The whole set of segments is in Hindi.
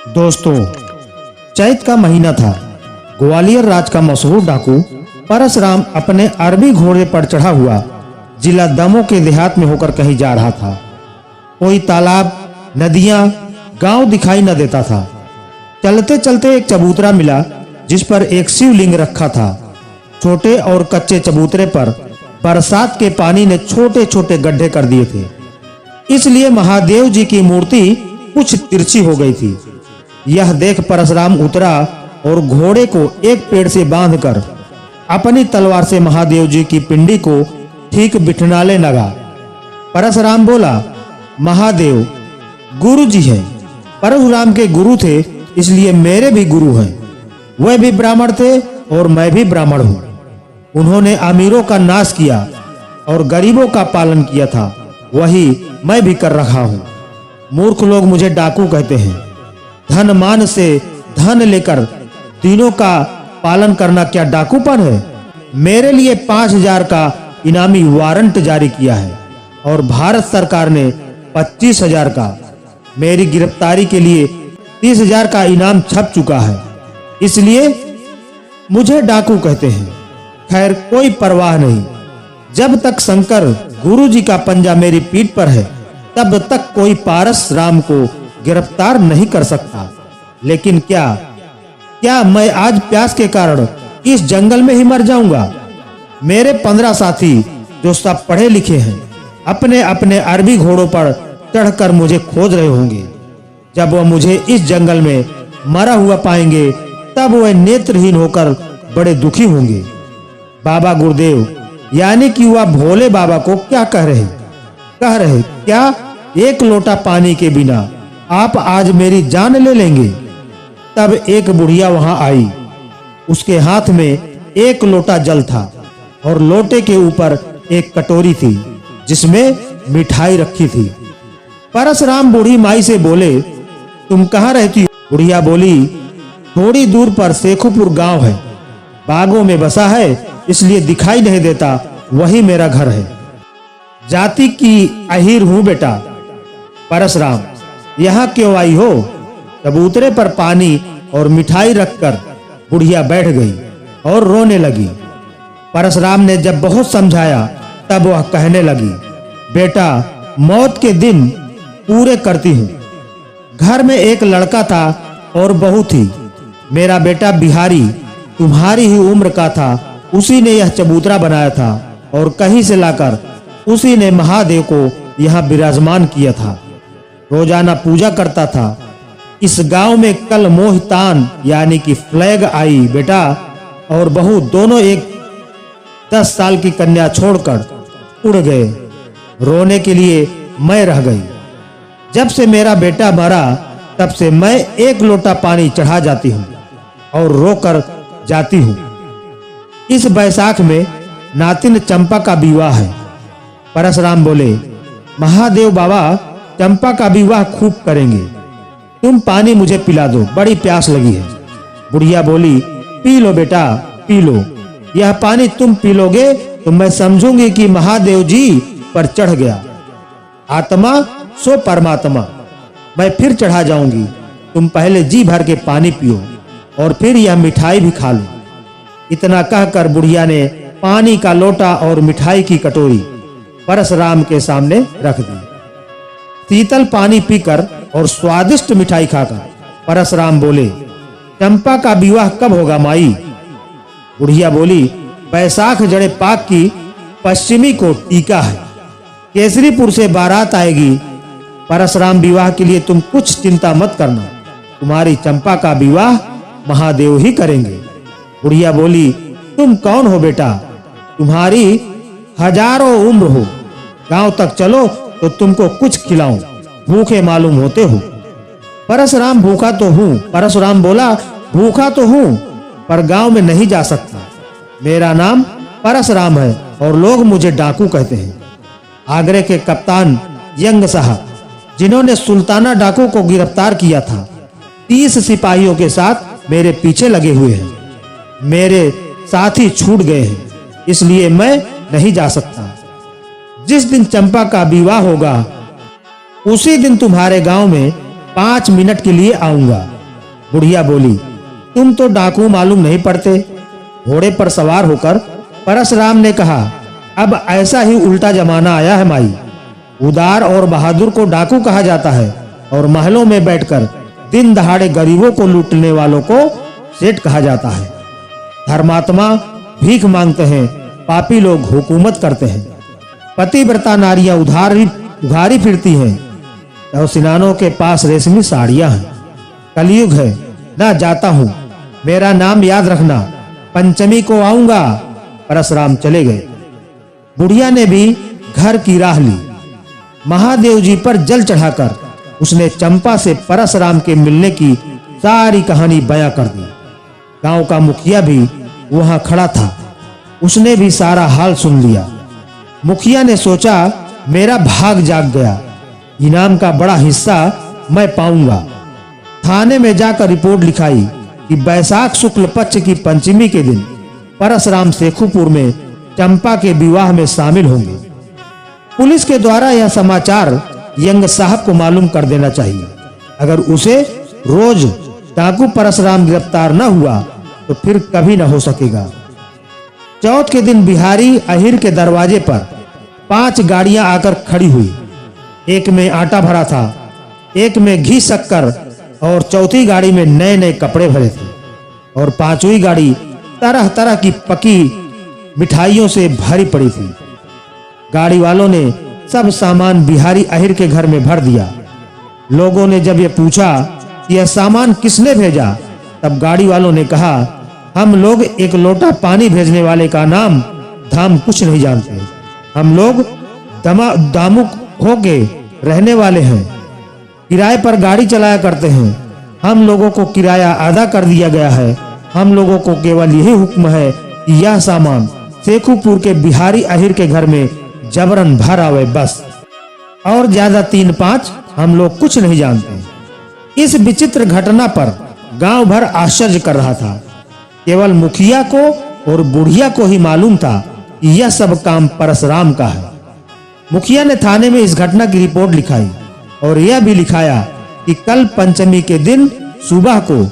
दोस्तों, चैत का महीना था। ग्वालियर राज का मशहूर डाकू परसराम अपने अरबी घोड़े पर चढ़ा हुआ जिला दमोह के देहात में होकर कहीं जा रहा था। कोई तालाब, नदियां, गांव दिखाई न देता था। चलते चलते एक चबूतरा मिला जिस पर एक शिवलिंग रखा था। छोटे और कच्चे चबूतरे पर बरसात के पानी ने छोटे छोटे गड्ढे कर दिए थे, इसलिए महादेव जी की मूर्ति कुछ तिरछी हो गई थी। यह देख परशुराम उतरा और घोड़े को एक पेड़ से बांधकर अपनी तलवार से महादेव जी की पिंडी को ठीक बिठनाने लगा। परशुराम बोला, महादेव गुरु जी है। परशुराम के गुरु थे, इसलिए मेरे भी गुरु हैं। वह भी ब्राह्मण थे और मैं भी ब्राह्मण हूँ। उन्होंने अमीरों का नाश किया और गरीबों का पालन किया था, वही मैं भी कर रहा हूँ। मूर्ख लोग मुझे डाकू कहते हैं। धन मान से धन लेकर तीनों का पालन करना क्या डाकूपन है? मेरे लिए 5,000 का इनामी वारंट जारी किया है और भारत सरकार ने 25,000 का। मेरी गिरफ्तारी के लिए 30,000 का इनाम छप चुका है, इसलिए मुझे डाकू कहते हैं। खैर, कोई परवाह नहीं। जब तक शंकर गुरु जी का पंजा मेरी पीठ पर है, तब तक कोई पारस राम को गिरफ्तार नहीं कर सकता। लेकिन क्या मैं आज प्यास के कारण इस जंगल में ही मर जाऊंगा? मेरे 15 साथी जो सब पढ़े लिखे हैं, अपने अपने अरबी घोड़ों पर चढ़कर मुझे खोज रहे होंगे। जब वह मुझे इस जंगल में मरा हुआ पाएंगे, तब वह नेत्रहीन होकर बड़े दुखी होंगे। बाबा गुरुदेव यानी कि वह भोले बाबा को क्या कह रहे क्या एक लोटा पानी के बिना आप आज मेरी जान ले लेंगे? तब एक बुढ़िया वहां आई। उसके हाथ में एक लोटा जल था और लोटे के ऊपर एक कटोरी थी जिसमें मिठाई रखी थी। परशुराम बूढ़ी माई से बोले, तुम कहाँ रहती हो? बुढ़िया बोली, थोड़ी दूर पर शेखुपुर गांव है, बागों में बसा है, इसलिए दिखाई नहीं देता, वही मेरा घर है। जाति की अहीर हूं बेटा। परशुराम, यहाँ क्यों आई हो? चबूतरे पर पानी और मिठाई रखकर बुढ़िया बैठ गई और रोने लगी। परशुराम ने जब बहुत समझाया, तब वह कहने लगी, बेटा, मौत के दिन पूरे करती हूँ। घर में एक लड़का था और बहू थी। मेरा बेटा बिहारी तुम्हारी ही उम्र का था। उसी ने यह चबूतरा बनाया था और कहीं से लाकर उसी ने महादेव को यहाँ विराजमान किया था। रोजाना पूजा करता था। इस गांव में कल मोहितान यानी कि फ्लैग आई बेटा और बहू दोनों एक 10 साल की कन्या छोड़कर उड़ गए। रोने के लिए मैं रह गई। जब से मेरा बेटा मरा, तब से मैं एक लोटा पानी चढ़ा जाती हूँ और रोकर जाती हूँ। इस बैसाख में नातिन चंपा का विवाह है। परशुराम बोले, महादेव बाबा चंपा का विवाह खूब करेंगे। तुम पानी मुझे पिला दो, बड़ी प्यास लगी है। बुढ़िया बोली, पी लो बेटा, पी लो। यह पानी तुम पी लोगे तो मैं समझूंगी कि महादेव जी पर चढ़ गया। आत्मा सो परमात्मा। मैं फिर चढ़ा जाऊंगी। तुम पहले जी भर के पानी पियो और फिर यह मिठाई भी खा लो। इतना कहकर बुढ़िया ने पानी का लोटा और मिठाई की कटोरी परशुराम के सामने रख दी। शीतल पानी पीकर और स्वादिष्ट मिठाई खाकर परशुराम बोले, चंपा का विवाह कब होगा माई? बुढ़िया बोली, बैसाख जड़े पाक की पश्चिमी को टीका है। केसरीपुर से बारात आएगी। परशुराम, विवाह के लिए तुम कुछ चिंता मत करना। तुम्हारी चंपा का विवाह महादेव ही करेंगे। बुढ़िया बोली, तुम कौन हो बेटा? तुम्हारी हजारों उम्र हो। गांव तक चलो तो तुमको कुछ खिलाऊं। भूखे मालूम होते हो। परशुराम, भूखा तो हूं। परशुराम बोला, भूखा तो हूं, पर गांव में नहीं जा सकता। मेरा नाम परशुराम है और लोग मुझे डाकू कहते हैं। आगरे के कप्तान यंग साहब, जिन्होंने सुल्ताना डाकू को गिरफ्तार किया था, 30 सिपाहियों के साथ मेरे पीछे लगे हुए हैं। मेरे साथी छूट गए हैं, इसलिए मैं नहीं जा सकता। जिस दिन चंपा का विवाह होगा, उसी दिन तुम्हारे गांव में 5 मिनट के लिए आऊंगा। बुढ़िया बोली, तुम तो डाकू मालूम नहीं पड़ते। घोड़े पर सवार होकर परशुराम ने कहा, अब ऐसा ही उल्टा जमाना आया है माई। उदार और बहादुर को डाकू कहा जाता है और महलों में बैठकर दिन दहाड़े गरीबों को लूटने वालों को सेठ कहा जाता है। धर्मात्मा भीख मांगते हैं, पापी लोग हुकूमत करते हैं। पतिव्रता नारियां उघारी फिरती हैं और सिनानों के पास रेशमी साड़ियां हैं। कलयुग है, ना जाता हूं, मेरा नाम याद रखना, पंचमी को आऊंगा। परशुराम चले गए। बुढ़िया ने भी घर की राह ली। महादेव जी पर जल चढ़ाकर उसने चंपा से परशुराम के मिलने की सारी कहानी बयां कर दी। गांव का मुखिया भी वहां खड़ा था, उसने भी सारा हाल सुन लिया। मुखिया ने सोचा, मेरा भाग जाग गया, इनाम का बड़ा हिस्सा मैं पाऊंगा। थाने में जाकर रिपोर्ट लिखाई कि बैसाख शुक्ल पक्ष की पंचमी के दिन परशुराम शेखुपुर में चंपा के विवाह में शामिल होंगे। पुलिस के द्वारा यह समाचार यंग साहब को मालूम कर देना चाहिए। अगर उसे रोज डाकू परशुराम गिरफ्तार न हुआ तो फिर कभी न हो सकेगा। चौथ के दिन बिहारी अहिर के दरवाजे पर 5 गाड़ियां आकर खड़ी हुई। एक में आटा भरा था, एक में घी शक्कर और चौथी गाड़ी में नए नए कपड़े भरे थे और 5वीं गाड़ी तरह तरह की पकी मिठाइयों से भरी पड़ी थी। गाड़ी वालों ने सब सामान बिहारी अहिर के घर में भर दिया। लोगों ने जब ये पूछा कि यह सामान किसने भेजा, तब गाड़ी वालों ने कहा, हम लोग एक लोटा पानी भेजने वाले का नाम धाम कुछ नहीं जानते। हम लोग दामुक होके रहने वाले हैं, किराए पर गाड़ी चलाया करते हैं। हम लोगों को किराया आधा कर दिया गया है। हम लोगों को केवल यही हुक्म है कि यह सामान शेखुपुर के बिहारी अहिर के घर में जबरन भर आवे, बस। और ज्यादा 3-5 हम लोग कुछ नहीं जानते। इस विचित्र घटना पर गांव भर आश्चर्य कर रहा था। केवल मुखिया को और बुढ़िया को ही मालूम था कि यह सब काम परशुराम का है। मुखिया ने थाने में इस घटना की रिपोर्ट लिखाई और यह भी लिखाया कि कल पंचमी के दिन सुबह को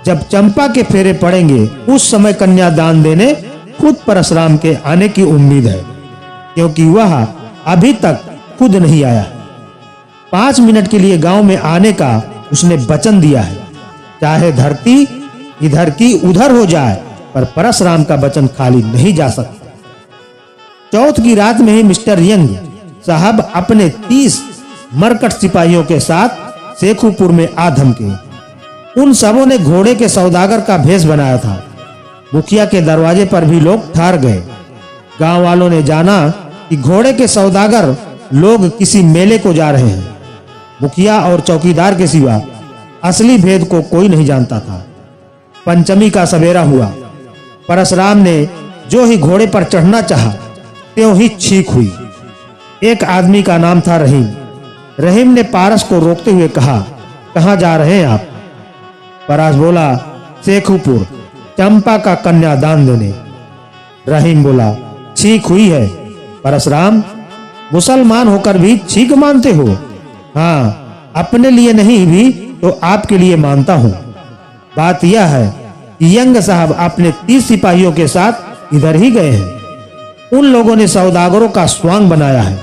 जब चंपा के फेरे पड़ेंगे, उस समय कन्यादान देने खुद परशुराम के आने की उम्मीद है, क्योंकि वह अभी तक खुद नहीं आया। 5 मिनट के लिए गांव में आने का उसने वचन दिया है। चाहे धरती इधर की उधर हो जाए, पर परशुराम का वचन खाली नहीं जा सकता। चौथ की रात में ही मिस्टर यंग साहब अपने 30 मरकट सिपाहियों के साथ शेखुपुर में आ धमके। उन सबों ने घोड़े के सौदागर का भेष बनाया था। मुखिया के दरवाजे पर भी लोग ठहर गए। गांव वालों ने जाना कि घोड़े के सौदागर लोग किसी मेले को जा रहे हैं। मुखिया और चौकीदार के सिवा असली भेद को कोई नहीं जानता था। पंचमी का सवेरा हुआ। परशुराम ने जो ही घोड़े पर चढ़ना चाहा, त्यों ही छींक हुई। एक आदमी का नाम था रहीम। रहीम ने पारस को रोकते हुए कहा, कहां जा रहे हैं आप? पारस बोला, शेखुपुर, चंपा का कन्यादान देने। रहीम बोला, छींक हुई है। परशुराम, मुसलमान होकर भी छींक मानते हो? हाँ, अपने लिए नहीं भी तो आपके लिए मानता हूं। बात यह है कि यंग साहब अपने 30 सिपाहियों के साथ इधर ही गए हैं। उन लोगों ने सौदागरों का स्वांग बनाया है,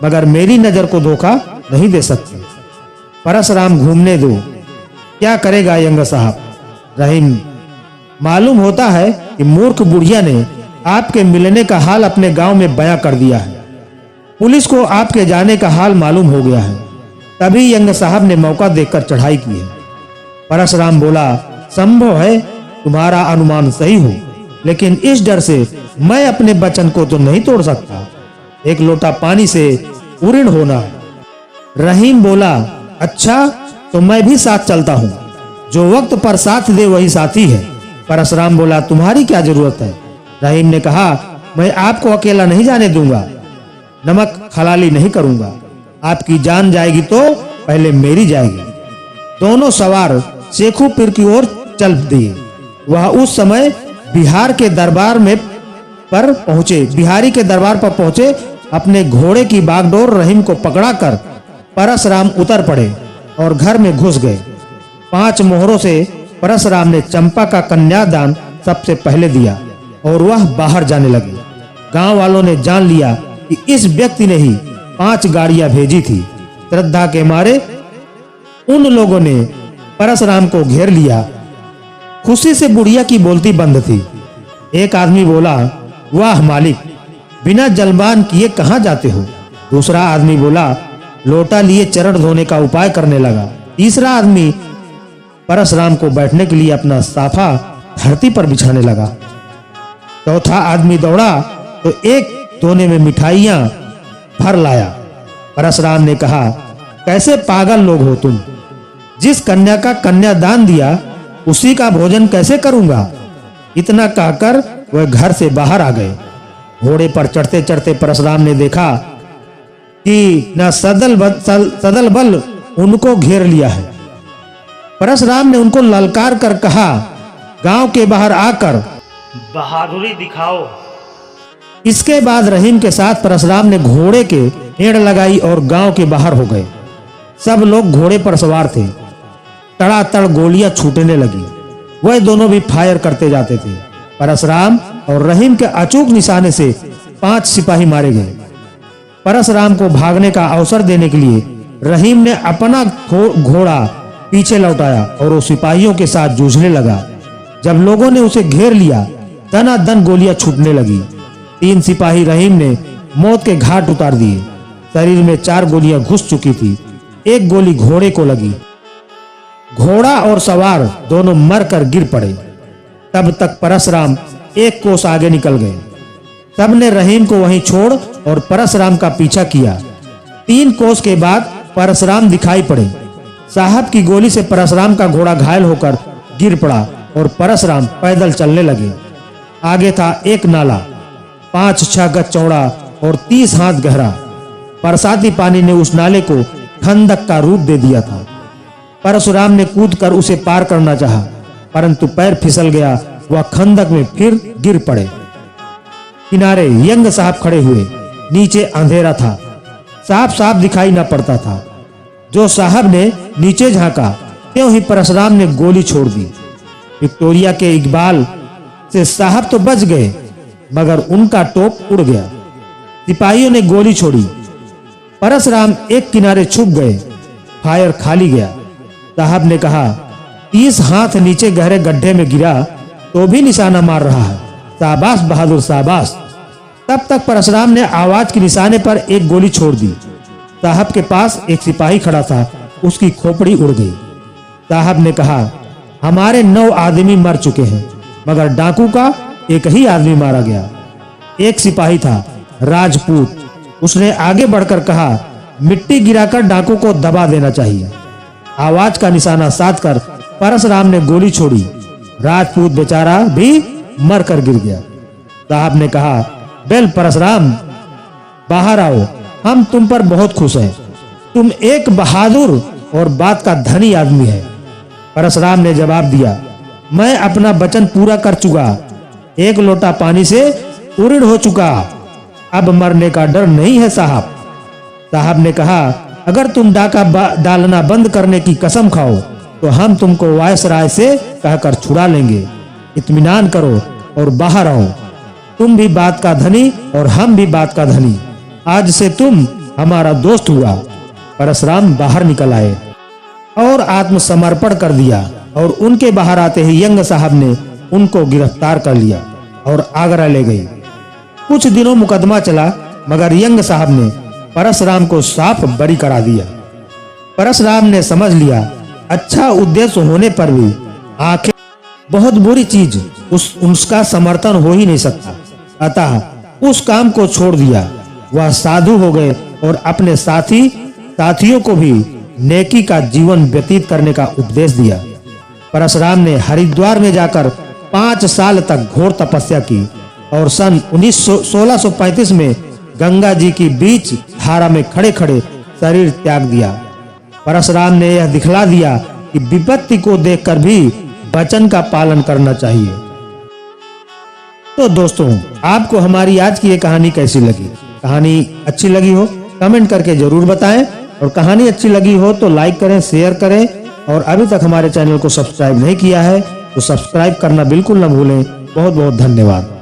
मगर मेरी नजर को धोखा नहीं दे सकते। परशुराम घूमने दो। क्या करेगा यंग साहब? रहीम, मालूम होता है कि मूर्ख बुढ़िया ने आपके मिलने का हाल अपने गांव में बयां कर दिया है। पुलिस को आपके जाने का हाल मालूम हो गया है। तभी यंग साहब ने मौका देखकर चढ़ाई की है। परशुराम बोला, संभव है तुम्हारा अनुमान सही हो, लेकिन इस डर से मैं अपने वचन को तो नहीं तोड़ सकता। एक लोटा पानी से पूर्ण होना। रहीम बोला, अच्छा तो मैं भी साथ चलता हूँ। जो वक्त पर साथ दे वही साथी है। परशुराम बोला, तुम्हारी क्या जरूरत है? रहीम ने कहा, मैं आपको अकेला नहीं जाने दूंगा, नमक हलाली नहीं करूंगा। आपकी जान जाएगी तो पहले मेरी जाएगी। दोनों सवार शेखुपुर की ओर चल दिए। वह उस समय बिहारी के दरबार पर पहुंचे। अपने घोड़े की बागडोर रहीम को पकड़ाकर परशुराम उतर पड़े और घर में घुस गए। 5 मोहरों से परशुराम ने चंपा का कन्यादान सबसे पहले दिया और वह बाहर जाने लगे। गांव वालों ने जान लिया कि इस व्यक्ति ने ही 5 गाड़ियां भेजी थी। श्रद्धा के मारे उन लोगों ने परशुराम को घेर लिया। खुशी से बुढ़िया की बोलती बंद थी। एक आदमी बोला, वाह मालिक, बिना जलपान किए कहां जाते हो? दूसरा आदमी बोला, लोटा लिए चरण धोने का उपाय करने लगा। तीसरा आदमी परशुराम को बैठने के लिए अपना साफा धरती पर बिछाने लगा। चौथा आदमी दौड़ा तो एक दोने में मिठाइयां भर लाया। परशुराम ने कहा, कैसे पागल लोग हो तुम? जिस कन्या का कन्यादान दिया उसी का भोजन कैसे करूंगा? इतना कहकर वह घर से बाहर आ गए। घोड़े पर चढ़ते चढ़ते परशुराम ने देखा कि न सदल बल उनको घेर लिया है। परशुराम ने उनको ललकार कर कहा, गांव के बाहर आकर बहादुरी दिखाओ। इसके बाद रहीम के साथ परशुराम ने घोड़े के एड़ लगाई और गांव के बाहर हो गए। सब लोग घोड़े पर सवार थे। तड़ातड़ गोलियां छूटने लगी। वह दोनों भी फायर करते जाते थे। परशुराम और रहीम के अचूक निशाने से 5 सिपाही मारे गए। परशुराम को भागने का अवसर देने के लिए रहीम ने अपना घोड़ा पीछे लौटाया और वो सिपाहियों के साथ जूझने लगा। जब लोगों ने उसे घेर लिया, दनादन गोलियां छूटने लगी। 3 सिपाही रहीम ने मौत के घाट उतार दिए। शरीर में 4 गोलियां घुस चुकी थी। एक गोली घोड़े को लगी। घोड़ा और सवार दोनों मरकर गिर पड़े। तब तक परशुराम 1 कोस आगे निकल गए। सबने रहीम को वहीं छोड़ और परशुराम का पीछा किया। 3 कोस के बाद परशुराम दिखाई पड़े। साहब की गोली से परशुराम का घोड़ा घायल होकर गिर पड़ा और परशुराम पैदल चलने लगे। आगे था एक नाला, 5-6 गज चौड़ा और 30 हाथ गहरा। बरसाती पानी ने उस नाले को खंदक का रूप दे दिया था। परशुराम ने कूदकर उसे पार करना चाहा, परंतु पैर फिसल गया। वह खंदक में फिर गिर पड़े। किनारे यंग साहब खड़े हुए। नीचे अंधेरा था, साफ साफ दिखाई न पड़ता था। जो साहब ने नीचे झांका, त्यों ही परशुराम ने गोली छोड़ दी। विक्टोरिया के इकबाल से साहब तो बच गए, मगर उनका टोप उड़ गया। सिपाहियों ने गोली छोड़ी। परशुराम एक किनारे छुप गए। फायर खाली गया। साहब ने कहा, 30 हाथ नीचे गहरे गड्ढे में गिरा तो भी निशाना मार रहा है। शाबाश बहादुर, शाबाश। तब तक परशुराम ने आवाज के निशाने पर एक गोली छोड़ दी। साहब के पास एक सिपाही खड़ा था, उसकी खोपड़ी उड़ गई। साहब ने कहा, हमारे 9 आदमी मर चुके हैं, मगर डाकू का एक ही आदमी मारा गया। एक सिपाही था, राजपूत। उसने आगे बढ़कर कहा, मिट्टी गिराकर डाकू को दबा देना चाहिए। आवाज का निशाना साधकर परशुराम ने गोली छोड़ी। राजपूत बेचारा भी मरकर गिर गया। साहब ने कहा, बेल परशुराम, बाहर आओ, हम तुम पर बहुत खुश हैं। तुम एक बहादुर और बात का धनी आदमी है। परशुराम ने जवाब दिया, मैं अपना वचन पूरा कर चुका। 1 लोटा पानी से पूर्ण हो चुका। अब मरने का डर नहीं है साहब। साहब ने कहा, अगर तुम डाका डालना बंद करने की कसम खाओ तो हम तुमको वायसराय से कहकर छुड़ा लेंगे। इत्मीनान करो और बाहर आओ। तुम भी बात का धनी और हम भी बात का धनी। आज से तुम हमारा दोस्त हुआ। परशुराम बाहर निकल आए और आत्मसमर्पण कर दिया और उनके बाहर आते ही यंग साहब ने उनको गिरफ्तार कर लिया और आगरा ले गए। कुछ दिनों मुकदमा चला, मगर यंग साहब ने परशुराम को साफ बरी करा दिया। परशुराम ने समझ लिया, अच्छा उद्देश्य होने पर भी आखिर बहुत बुरी चीज उसका समर्थन हो ही नहीं सकता। अतः उस काम को छोड़ दिया। वह साधु हो गए और अपने साथियों को भी नेकी का जीवन व्यतीत करने का उपदेश दिया। परशुराम ने हरिद्वार में जाकर 5 साल तक घोर तपस्या की और सन 1635 में गंगा जी की बीच धारा में खड़े खड़े शरीर त्याग दिया। परशुराम ने यह दिखला दिया कि विपत्ति को देखकर भी वचन का पालन करना चाहिए। तो दोस्तों, आपको हमारी आज की ये कहानी कैसी लगी? कहानी अच्छी लगी हो कमेंट करके जरूर बताएं और कहानी अच्छी लगी हो तो लाइक करें, शेयर करें और अभी तक हमारे चैनल को सब्सक्राइब नहीं किया है तो सब्सक्राइब करना बिल्कुल न भूलें। बहुत बहुत धन्यवाद।